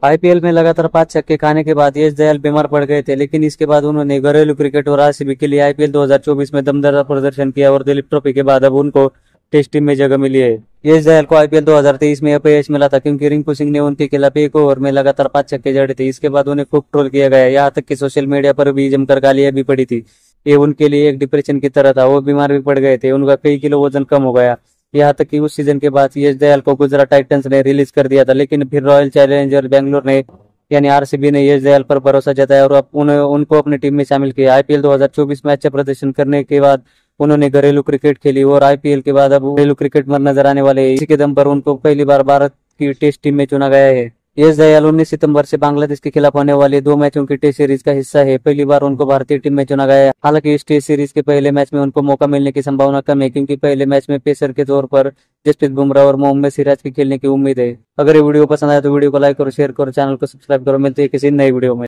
IPL में लगातार 5 छक्के खाने के बाद यश दयाल बीमार पड़ गए थे, लेकिन इसके बाद उन्होंने घरेलू क्रिकेट और आरसीबी के लिए आईपीएल 2024 में दमदार प्रदर्शन किया और दिलीप ट्रॉफी के बाद अब उनको टेस्ट टीम में जगह मिली है। यश दयाल को आईपीएल 2023 में अपयश मिला था, क्योंकि रिंकू सिंह ने उनके खिलाफ एक ओवर में लगातार 5 छक्के जड़े थे। इसके बाद उन्हें खूब ट्रोल किया गया, यहाँ तक कि सोशल मीडिया पर भी जमकर गालियां भी पड़ी थी। ये उनके लिए एक डिप्रेशन की तरह था, वो बीमार भी पड़ गए थे, उनका कई किलो वजन कम हो गया। यहाँ तक कि उस सीजन के बाद यश दयाल को गुजरात टाइटंस ने रिलीज कर दिया था, लेकिन फिर रॉयल चैलेंजर्स बेंगलोर ने यानी आरसीबी ने यश दयाल पर भरोसा जताया और अब उनको अपनी टीम में शामिल किया। आईपीएल 2024 में अच्छा प्रदर्शन करने के बाद उन्होंने घरेलू क्रिकेट खेली और आईपीएल के बाद अब घरेलू क्रिकेट में नजर आने वाले हैं। इसी के दम पर उनको पहली बार भारत की टेस्ट टीम में चुना गया है। यश दयाल 19 सितंबर से बांग्लादेश के खिलाफ होने वाले 2 मैचों की टेस्ट सीरीज का हिस्सा है। पहली बार उनको भारतीय टीम में चुना गया है। हालांकि इस टेस्ट सीरीज के पहले मैच में उनको मौका मिलने की संभावना कम है, क्योंकि पहले मैच में पेसर के तौर पर जसप्रीत बुमराह और मोहम्मद सिराज के खेलने की उम्मीद है। अगर ये वीडियो पसंद आया तो वीडियो को लाइक करो, शेयर करो, चैनल को सब्सक्राइब करो। मिलते हैं किसी नई वीडियो में।